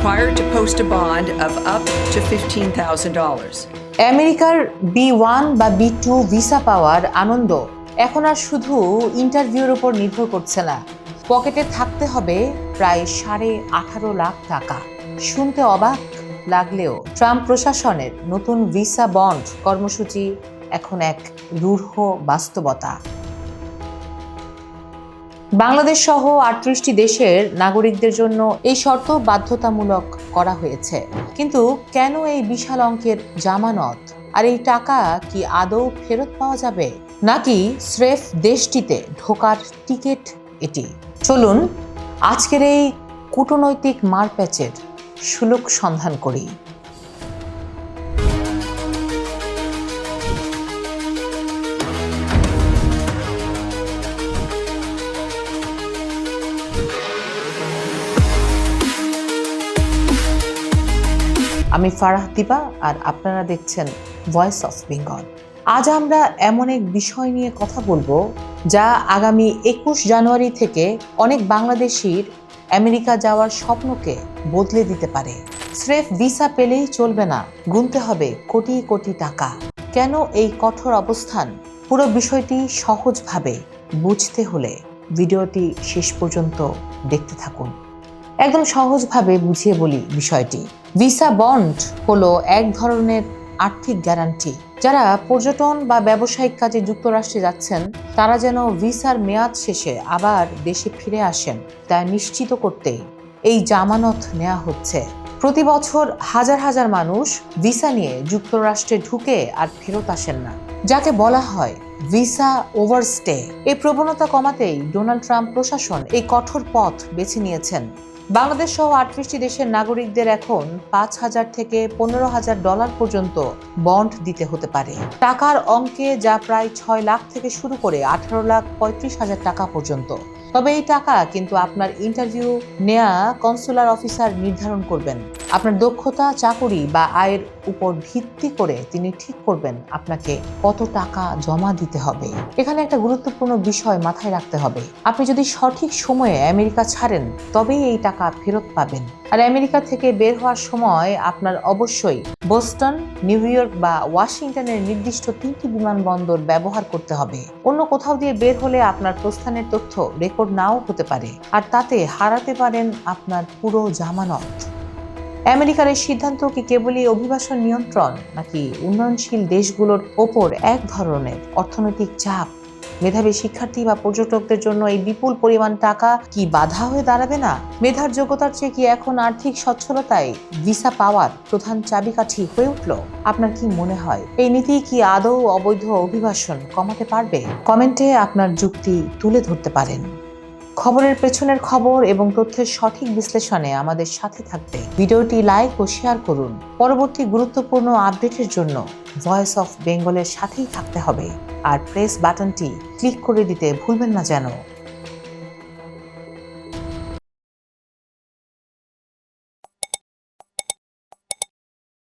required to post a bond of up to $15,000. আমেরিকার B1 বা B2 visa পাওয়ার আনন্দ এখন আর শুধু ইন্টারভিউর উপর নির্ভর করছে না। পকেটে থাকতে হবে প্রায় 18.5 লাখ টাকা। শুনতে অবাক লাগলেও ট্রাম্প প্রশাসনের নতুন ভিসা বন্ড কর্মসূচি এখন এক রূঢ় বাস্তবতা। বাংলাদেশ সহ 38টি দেশের নাগরিকদের জন্য এই শর্ত বাধ্যতামূলক করা হয়েছে। কিন্তু কেন এই বিশাল অঙ্কের জামানত? আর এই টাকা কি আদৌ ফেরত পাওয়া যাবে, নাকি স্রেফ দেশটিতে ঢোকার টিকিট এটি? চলুন আজকের এই কূটনৈতিক মারপ্যাচের সুলুক সন্ধান করি। আমি ফারাহ দিবা, আর আপনারা দেখছেন ভয়েস অফ বেঙ্গল। আজ আমরা এমন এক বিষয় নিয়ে কথা বলবো যা আগামী 21 জানুয়ারি থেকে অনেক বাংলাদেশির আমেরিকা যাওয়ার স্বপ্নকে বদলে দিতে পারে। স্রেফ ভিসা পেলেই চলবে না, গুনতে হবে কোটি কোটি টাকা। কেন এই কঠোর অবস্থান? পুরো বিষয়টি সহজভাবে বুঝতে হলে ভিডিওটি শেষ পর্যন্ত দেখতে থাকুন। একদম সহজভাবে বুঝিয়ে বলি বিষয়টি। ভিসা বন্ড হলো এক ধরনের আর্থিক গ্যারান্টি। যারা পর্যটন বা ব্যবসায়িক কাজে যুক্তরাষ্ট্রে যাচ্ছেন, তারা যেন ভিসার মেয়াদ শেষে আবার দেশে ফিরে আসেন তা নিশ্চিত করতে এই জামানত নেওয়া হচ্ছে। প্রতি বছর হাজার হাজার মানুষ ভিসা নিয়ে যুক্তরাষ্ট্রে ঢুকে আর ফেরত আসেন না, যাকে বলা হয় ভিসা ওভারস্টে। এই প্রবণতা কমাতেই ডোনাল্ড ট্রাম্প প্রশাসন এই কঠোর পথ বেছে নিয়েছেন। বাংলাদেশ সহ 38টি দেশের নাগরিকদের এখন $5,000 থেকে $15,000 পর্যন্ত বন্ড দিতে হতে পারে। টাকার অঙ্কে যা প্রায় 6 লাখ থেকে শুরু করে 18,35,000 টাকা পর্যন্ত। তবে এই টাকা কিন্তু আপনার ইন্টারভিউ নেয়া কনসুলার অফিসার নির্ধারণ করবেন। আপনার দক্ষতা, চাকুরি বা আয়ের উপর ভিত্তি করে তিনি ঠিক করবেন আপনাকে কত টাকা জমা দিতে হবে। এখানে একটা গুরুত্বপূর্ণ বিষয় মাথায় রাখতে হবে। আপনি যদি সঠিক সময়ে আমেরিকা ছাড়েন, তবেই এই টাকা ফেরত পাবেন। আর আমেরিকা থেকে বের হওয়ার সময় আপনার অবশ্যই বোস্টন, নিউ ইয়র্ক বা ওয়াশিংটনের নির্দিষ্ট 3টি বিমানবন্দর ব্যবহার করতে হবে। অন্য কোথাও দিয়ে বের হলে আপনার প্রস্থানের তথ্য রেকর্ড নাও হতে পারে, আর তাতে হারাতে পারেন আপনার পুরো জামানত। আমেরিকার এই সিদ্ধান্ত কি কেবলই অভিবাসন নিয়ন্ত্রণ, নাকি উন্নয়নশীল দেশগুলোর ওপর এক ধরনের অর্থনৈতিক চাপ? মেধাবী শিক্ষার্থী বা পর্যটকদের জন্য এই বিপুল পরিমাণ টাকা কি বাধা হয়ে দাঁড়াবে না? মেধার যোগ্যতার চেয়ে কি এখন আর্থিক সচ্ছলতায় ভিসা পাওয়ার প্রধান চাবিকাঠি হয়ে উঠল? আপনার কি মনে হয় এই নীতি কি আদৌ অবৈধ অভিবাসন কমাতে পারবে? কমেন্টে আপনার যুক্তি তুলে ধরতে পারেন। খবরের পেছনের খবর এবং তথ্যের সঠিক বিশ্লেষণে আমাদের সাথে থাকতে ভিডিওটি লাইক ও শেয়ার করুন। পরবর্তী গুরুত্বপূর্ণ আপডেটের জন্য ভয়েস অফ বেঙ্গলের সাথেই থাকতে হবে, আর প্রেস বাটনটি ক্লিক করে দিতে ভুলবেন না যেন।